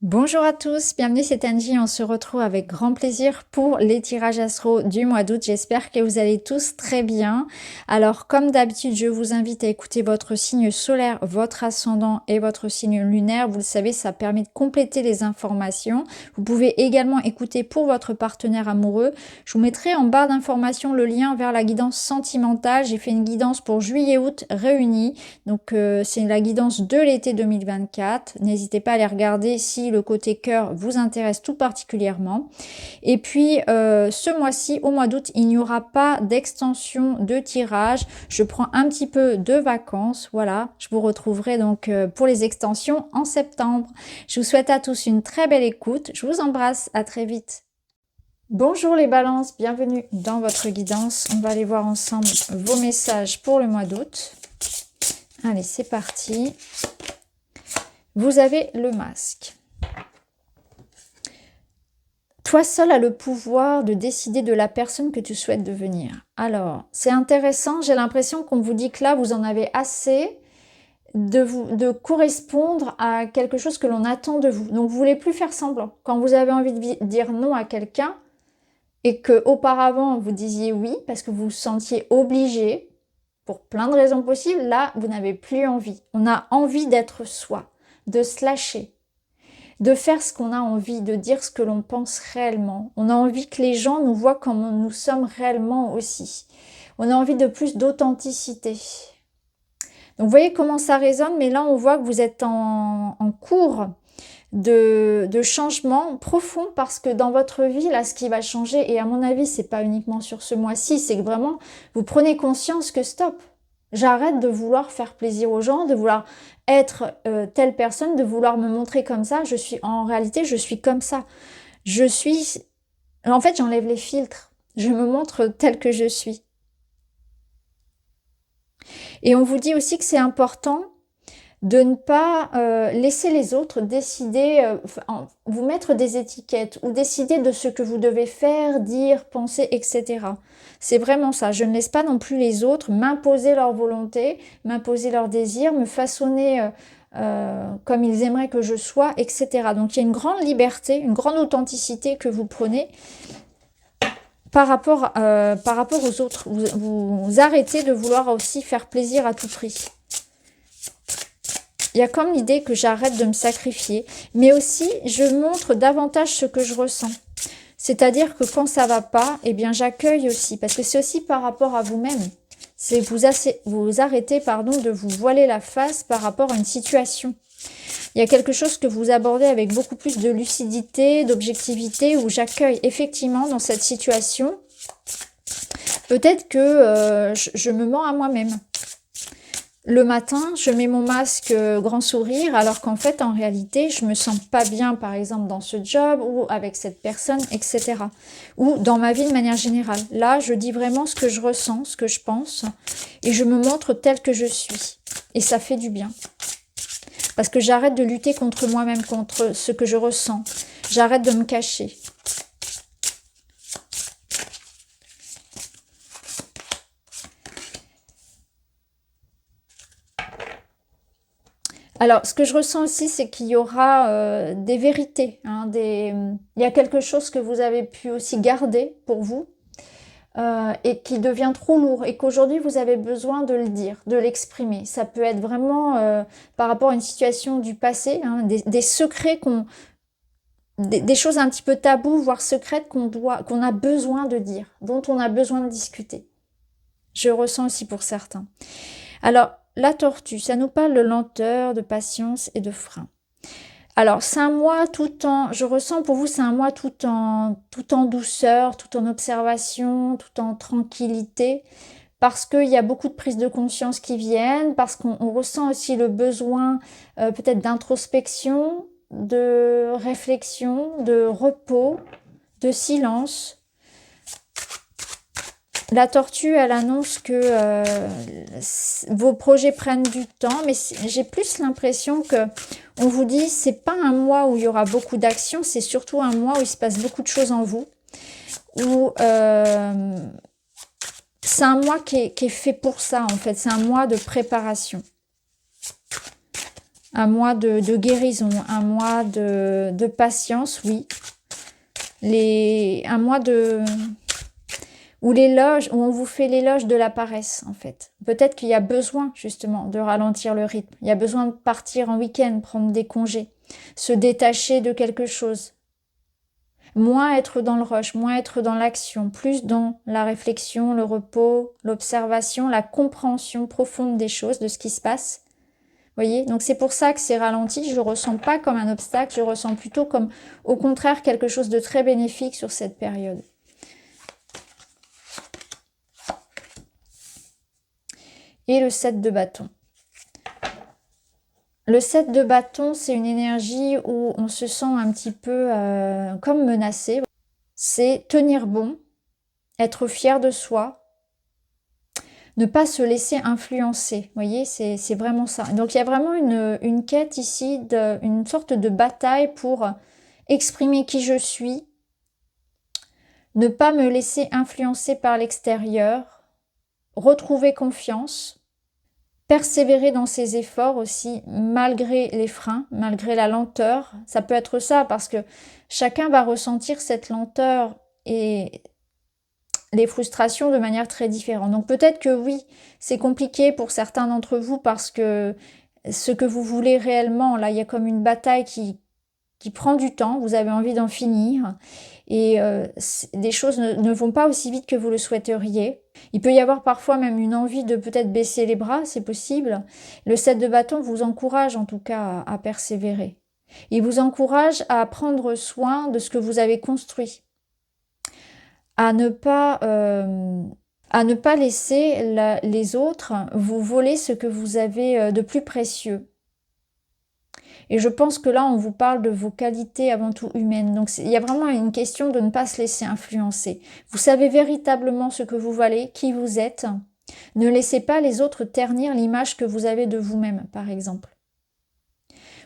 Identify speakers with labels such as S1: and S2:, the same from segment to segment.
S1: Bonjour à tous, bienvenue, c'est Angie. On se retrouve avec grand plaisir pour les tirages astro du mois d'août. J'espère que vous allez tous très bien. Alors, comme d'habitude, je vous invite à écouter votre signe solaire, votre ascendant et votre signe lunaire. Vous le savez, ça permet de compléter les informations. Vous pouvez également écouter pour votre partenaire amoureux. Je vous mettrai en barre d'informations le lien vers la guidance sentimentale. J'ai fait une guidance pour juillet-août réunis. Donc, c'est la guidance de l'été 2024. N'hésitez pas à les regarder si le côté cœur vous intéresse tout particulièrement. Et puis ce mois-ci, au mois d'août, il n'y aura pas d'extension de tirage. Je prends un petit peu de vacances. Voilà, je vous retrouverai donc pour les extensions en septembre. Je vous souhaite à tous une très belle écoute. Je vous embrasse, à très vite. Bonjour les balances, bienvenue dans votre guidance. On va aller voir ensemble vos messages pour le mois d'août. Allez, c'est parti. Vous avez le masque. Toi seul as le pouvoir de décider de la personne que tu souhaites devenir. Alors, c'est intéressant, j'ai l'impression qu'on vous dit que là, vous en avez assez de correspondre à quelque chose que l'on attend de vous. Donc, vous ne voulez plus faire semblant. Quand vous avez envie de dire non à quelqu'un et qu'auparavant, vous disiez oui parce que vous vous sentiez obligé, pour plein de raisons possibles, là, vous n'avez plus envie. On a envie d'être soi, de se lâcher, de faire ce qu'on a envie, de dire ce que l'on pense réellement. On a envie que les gens nous voient comme nous sommes réellement aussi. On a envie de plus d'authenticité. Donc, vous voyez comment ça résonne, mais là, on voit que vous êtes en cours de changement profond parce que dans votre vie, là, ce qui va changer, et à mon avis, c'est pas uniquement sur ce mois-ci, c'est que vraiment, vous prenez conscience que stop, j'arrête de vouloir faire plaisir aux gens, de vouloir être telle personne, de vouloir me montrer comme ça. En réalité, je suis comme ça. En fait, j'enlève les filtres. Je me montre telle que je suis. Et on vous dit aussi que c'est important de ne pas laisser les autres décider, vous mettre des étiquettes ou décider de ce que vous devez faire, dire, penser, etc. C'est vraiment ça. Je ne laisse pas non plus les autres m'imposer leur volonté, m'imposer leurs désirs, me façonner comme ils aimeraient que je sois, etc. Donc il y a une grande liberté, une grande authenticité que vous prenez par rapport aux autres. Vous arrêtez de vouloir aussi faire plaisir à tout prix. Il y a comme l'idée que j'arrête de me sacrifier, mais aussi je montre davantage ce que je ressens. C'est-à-dire que quand ça va pas, eh bien j'accueille aussi, parce que c'est aussi par rapport à vous-même. C'est vous arrêtez de vous voiler la face par rapport à une situation. Il y a quelque chose que vous abordez avec beaucoup plus de lucidité, d'objectivité, où j'accueille effectivement dans cette situation. Peut-être que je me mens à moi-même. Le matin, je mets mon masque grand sourire, alors qu'en fait, en réalité, je me sens pas bien, par exemple, dans ce job ou avec cette personne, etc. Ou dans ma vie de manière générale. Là, je dis vraiment ce que je ressens, ce que je pense, et je me montre telle que je suis. Et ça fait du bien. Parce que j'arrête de lutter contre moi-même, contre ce que je ressens. J'arrête de me cacher. Alors, ce que je ressens aussi, c'est qu'il y aura des vérités. Il y a quelque chose que vous avez pu aussi garder pour vous et qui devient trop lourd et qu'aujourd'hui, vous avez besoin de le dire, de l'exprimer. Ça peut être vraiment par rapport à une situation du passé, des secrets des choses un petit peu taboues, voire secrètes qu'on a besoin de dire, dont on a besoin de discuter. Je ressens aussi pour certains. Alors, la tortue, ça nous parle de lenteur, de patience et de frein. Alors, c'est un mois je ressens pour vous, c'est un mois tout en douceur, tout en observation, tout en tranquillité, parce qu'il y a beaucoup de prises de conscience qui viennent, parce qu'on ressent aussi le besoin peut-être d'introspection, de réflexion, de repos, de silence. La tortue, elle annonce que vos projets prennent du temps, mais j'ai plus l'impression que on vous dit c'est pas un mois où il y aura beaucoup d'actions, c'est surtout un mois où il se passe beaucoup de choses en vous, où c'est un mois qui est fait pour ça en fait, c'est un mois de préparation. Un mois de guérison, un mois de patience, oui. Un mois où on vous fait l'éloge de la paresse, en fait. Peut-être qu'il y a besoin, justement, de ralentir le rythme. Il y a besoin de partir en week-end, prendre des congés, se détacher de quelque chose. Moins être dans le rush, moins être dans l'action, plus dans la réflexion, le repos, l'observation, la compréhension profonde des choses, de ce qui se passe. Vous voyez, donc c'est pour ça que c'est ralenti. Je ne le ressens pas comme un obstacle, je le ressens plutôt comme, au contraire, quelque chose de très bénéfique sur cette période. Et le 7 de bâton. Le 7 de bâton, c'est une énergie où on se sent un petit peu comme menacé. C'est tenir bon, être fier de soi, ne pas se laisser influencer. Vous voyez, c'est vraiment ça. Donc il y a vraiment une quête ici, une sorte de bataille pour exprimer qui je suis, ne pas me laisser influencer par l'extérieur, retrouver confiance, persévérer dans ses efforts aussi, malgré les freins, malgré la lenteur. Ça peut être ça, parce que chacun va ressentir cette lenteur et les frustrations de manière très différente. Donc peut-être que oui, c'est compliqué pour certains d'entre vous, parce que ce que vous voulez réellement, là, il y a comme une bataille qui prend du temps, vous avez envie d'en finir, et les choses ne vont pas aussi vite que vous le souhaiteriez. Il peut y avoir parfois même une envie de peut-être baisser les bras, c'est possible. Le 7 de bâton vous encourage en tout cas à persévérer. Il vous encourage à prendre soin de ce que vous avez construit, à ne pas laisser les autres vous voler ce que vous avez de plus précieux. Et je pense que là, on vous parle de vos qualités avant tout humaines. Donc, il y a vraiment une question de ne pas se laisser influencer. Vous savez véritablement ce que vous valez, qui vous êtes. Ne laissez pas les autres ternir l'image que vous avez de vous-même, par exemple.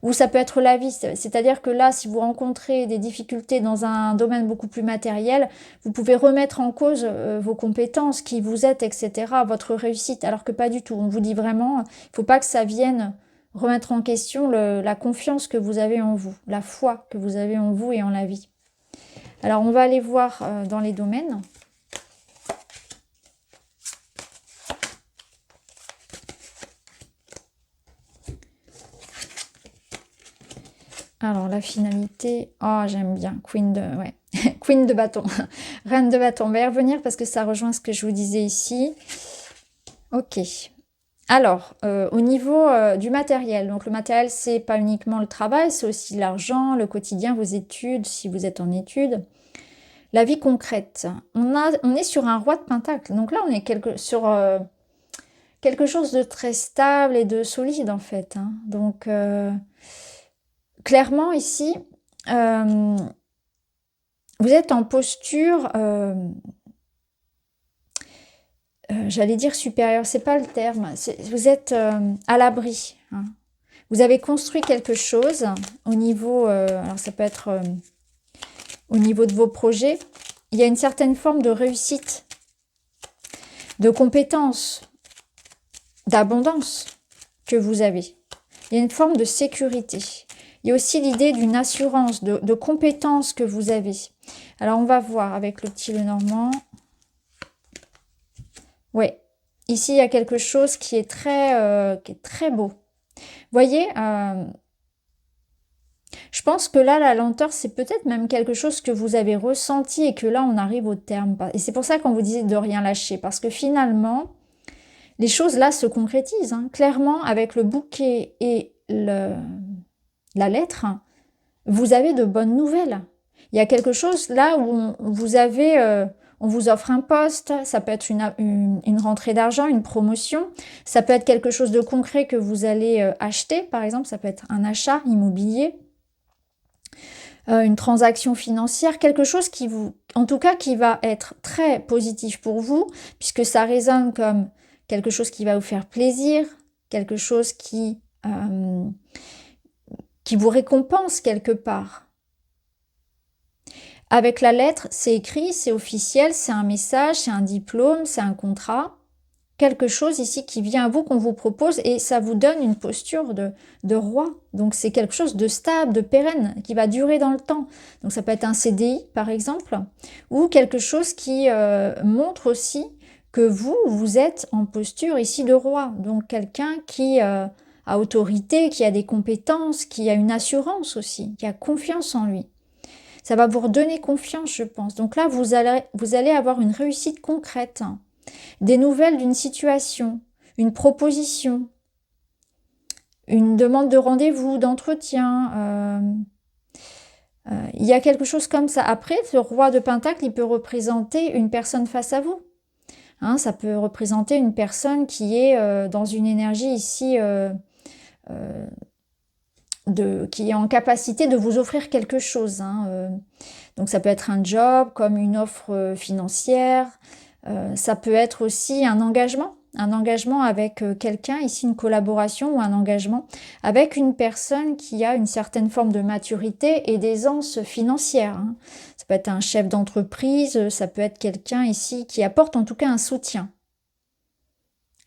S1: Ou ça peut être la vie, c'est-à-dire que là, si vous rencontrez des difficultés dans un domaine beaucoup plus matériel, vous pouvez remettre en cause vos compétences, qui vous êtes, etc., votre réussite, alors que pas du tout. On vous dit vraiment, il ne faut pas que ça vienne remettre en question la confiance que vous avez en vous, la foi que vous avez en vous et en la vie. Alors, on va aller voir dans les domaines. Alors, la finalité, oh, j'aime bien, Queen de bâton, Reine de bâton. On va y revenir parce que ça rejoint ce que je vous disais ici. Ok. Alors, au niveau du matériel, donc le matériel, c'est pas uniquement le travail, c'est aussi l'argent, le quotidien, vos études, si vous êtes en études. La vie concrète. On est sur un roi de pentacle, donc là, on est sur quelque chose de très stable et de solide, en fait. Hein. Donc, clairement, ici, vous êtes en posture... j'allais dire supérieure, c'est pas le terme. Vous êtes à l'abri. Hein. Vous avez construit quelque chose au niveau, alors ça peut être au niveau de vos projets. Il y a une certaine forme de réussite, de compétence, d'abondance que vous avez. Il y a une forme de sécurité. Il y a aussi l'idée d'une assurance, de compétence que vous avez. Alors on va voir avec le petit Lenormand. Oui, ici, il y a quelque chose qui est très beau. Vous voyez, je pense que là, la lenteur, c'est peut-être même quelque chose que vous avez ressenti et que là, on arrive au terme. Et c'est pour ça qu'on vous disait de rien lâcher. Parce que finalement, les choses là se concrétisent. Hein. Clairement, avec le bouquet et la lettre, vous avez de bonnes nouvelles. Il y a quelque chose là où vous avez... on vous offre un poste, ça peut être une rentrée d'argent, une promotion, ça peut être quelque chose de concret que vous allez acheter, par exemple, ça peut être un achat immobilier, une transaction financière, quelque chose qui en tout cas, qui va être très positif pour vous, puisque ça résonne comme quelque chose qui va vous faire plaisir, quelque chose qui vous récompense quelque part. Avec la lettre, c'est écrit, c'est officiel, c'est un message, c'est un diplôme, c'est un contrat. quelque chose ici qui vient à vous, qu'on vous propose, et ça vous donne une posture de roi. Donc c'est quelque chose de stable, de pérenne, qui va durer dans le temps. Donc ça peut être un CDI par exemple, ou quelque chose qui montre aussi que vous êtes en posture ici de roi. Donc quelqu'un qui a autorité, qui a des compétences, qui a une assurance aussi, qui a confiance en lui. Ça va vous redonner confiance, je pense. Donc là, vous allez avoir une réussite concrète. Des nouvelles d'une situation, une proposition, une demande de rendez-vous, d'entretien. Il y a quelque chose comme ça. Après, ce roi de Pentacle, il peut représenter une personne face à vous. Hein, ça peut représenter une personne qui est dans une énergie ici, qui est en capacité de vous offrir quelque chose. Hein, donc ça peut être un job, comme une offre financière. Ça peut être aussi un engagement avec quelqu'un, ici une collaboration ou un engagement avec une personne qui a une certaine forme de maturité et d'aisance financière. Hein. Ça peut être un chef d'entreprise, ça peut être quelqu'un ici qui apporte en tout cas un soutien.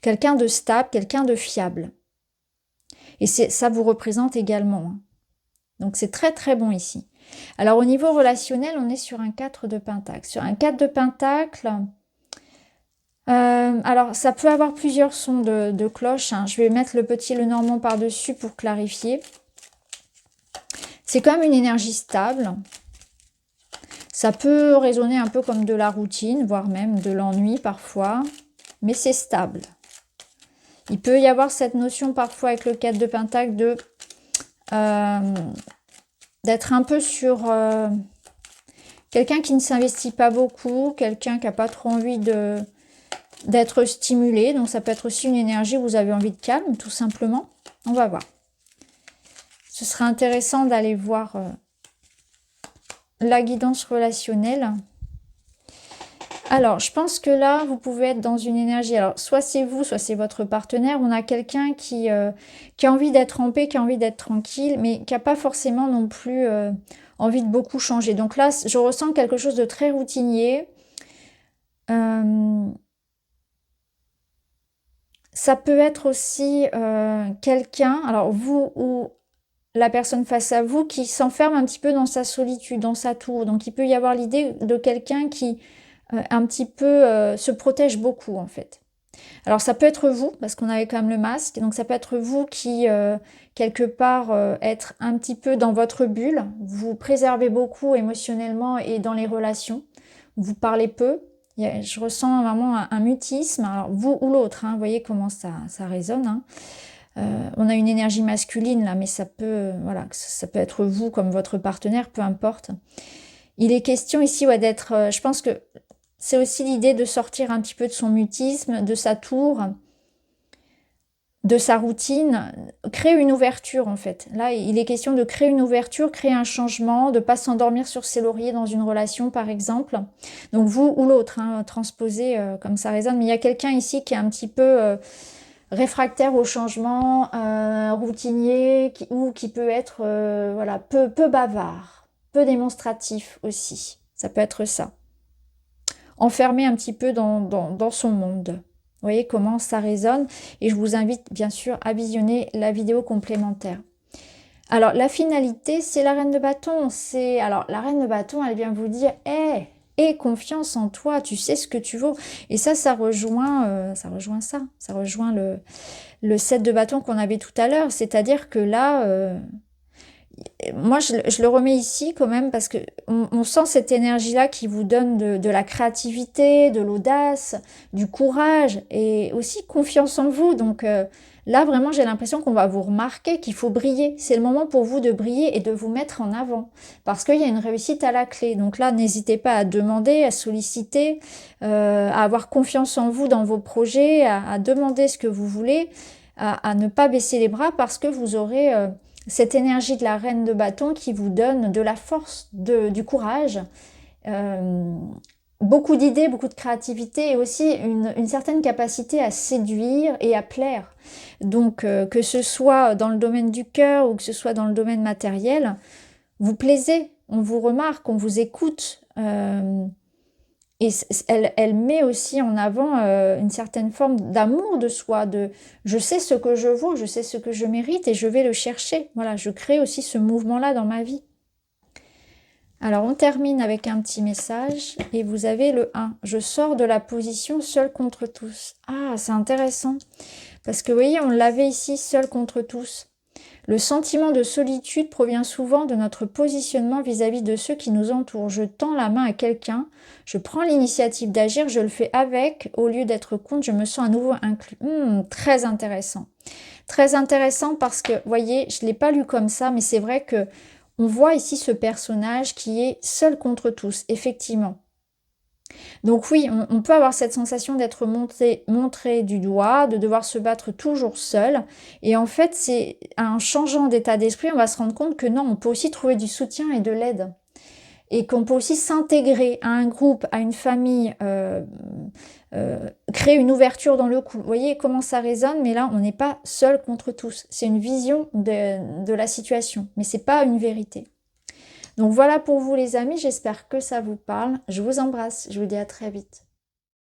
S1: Quelqu'un de stable, quelqu'un de fiable. Et ça vous représente également. Hein. Donc c'est très très bon ici. Alors au niveau relationnel, on est sur un 4 de Pentacle. Sur un 4 de Pentacle... alors, ça peut avoir plusieurs sons de cloche. Hein. Je vais mettre le petit Lenormand par-dessus pour clarifier. C'est quand même une énergie stable. Ça peut résonner un peu comme de la routine, voire même de l'ennui parfois. Mais c'est stable. Il peut y avoir cette notion parfois avec le 4 de Pentacle d'être un peu sur quelqu'un qui ne s'investit pas beaucoup, quelqu'un qui n'a pas trop envie d'être stimulé. Donc ça peut être aussi une énergie où vous avez envie de calme, tout simplement. On va voir. Ce sera intéressant d'aller voir la guidance relationnelle. Alors, je pense que là, vous pouvez être dans une énergie. Alors, soit c'est vous, soit c'est votre partenaire. On a quelqu'un qui a envie d'être en paix, qui a envie d'être tranquille, mais qui n'a pas forcément non plus envie de beaucoup changer. Donc là, je ressens quelque chose de très routinier. Ça peut être aussi quelqu'un, alors vous ou la personne face à vous, qui s'enferme un petit peu dans sa solitude, dans sa tour. Donc il peut y avoir l'idée de quelqu'un qui un petit peu se protège beaucoup en fait. Alors ça peut être vous, parce qu'on avait quand même le masque, donc ça peut être vous qui, quelque part, être un petit peu dans votre bulle, vous préservez beaucoup émotionnellement et dans les relations, vous parlez peu. Je ressens vraiment un mutisme, alors vous ou l'autre, hein, vous voyez comment ça résonne. Hein. On a une énergie masculine là, mais ça peut, voilà, ça peut être vous comme votre partenaire, peu importe. Il est question ici ouais, d'être, je pense que c'est aussi l'idée de sortir un petit peu de son mutisme, de sa tour, de sa routine, créer une ouverture en fait. Là, il est question de créer une ouverture, créer un changement, de ne pas s'endormir sur ses lauriers dans une relation par exemple. Donc vous ou l'autre, hein, transposé comme ça résonne. Mais il y a quelqu'un ici qui est un petit peu réfractaire au changement, routinier, ou qui peut être voilà, peu bavard, peu démonstratif aussi. Ça peut être ça. Enfermé un petit peu dans son monde. Vous voyez comment ça résonne. Et je vous invite bien sûr à visionner la vidéo complémentaire. Alors la finalité, c'est la reine de bâton. Alors la reine de bâton, elle vient vous dire aie confiance en toi, tu sais ce que tu vaux. Et ça rejoint ça. Ça rejoint le 7 de bâton qu'on avait tout à l'heure. C'est-à-dire que là... moi, je le remets ici quand même parce que on sent cette énergie-là qui vous donne de la créativité, de l'audace, du courage et aussi confiance en vous. Donc là, vraiment, j'ai l'impression qu'on va vous remarquer, qu'il faut briller. C'est le moment pour vous de briller et de vous mettre en avant parce qu'il y a une réussite à la clé. Donc là, n'hésitez pas à demander, à solliciter, à avoir confiance en vous dans vos projets, à demander ce que vous voulez, à ne pas baisser les bras parce que vous aurez... cette énergie de la reine de bâton qui vous donne de la force, du courage, beaucoup d'idées, beaucoup de créativité et aussi une certaine capacité à séduire et à plaire. Donc que ce soit dans le domaine du cœur ou que ce soit dans le domaine matériel, vous plaisez, on vous remarque, on vous écoute. Et elle met aussi en avant une certaine forme d'amour de soi, de je sais ce que je vaux, je sais ce que je mérite et je vais le chercher. Voilà, je crée aussi ce mouvement-là dans ma vie. Alors, on termine avec un petit message et vous avez le 1. Je sors de la position seul contre tous. Ah, c'est intéressant. Parce que vous voyez, on l'avait ici, seul contre tous. Le sentiment de solitude provient souvent de notre positionnement vis-à-vis de ceux qui nous entourent. Je tends la main à quelqu'un, je prends l'initiative d'agir, je le fais avec, au lieu d'être contre, je me sens à nouveau inclus. Très intéressant. Très intéressant parce que, vous voyez, je ne l'ai pas lu comme ça, mais c'est vrai que on voit ici ce personnage qui est seul contre tous, effectivement. Donc oui, on peut avoir cette sensation d'être montré du doigt, de devoir se battre toujours seul. Et en fait, c'est en changeant d'état d'esprit, on va se rendre compte que non, on peut aussi trouver du soutien et de l'aide. Et qu'on peut aussi s'intégrer à un groupe, à une famille, créer une ouverture dans le couple. Vous voyez comment ça résonne, mais là, on n'est pas seul contre tous. C'est une vision de la situation, mais c'est pas une vérité. Donc voilà pour vous les amis, j'espère que ça vous parle. Je vous embrasse, je vous dis à très vite.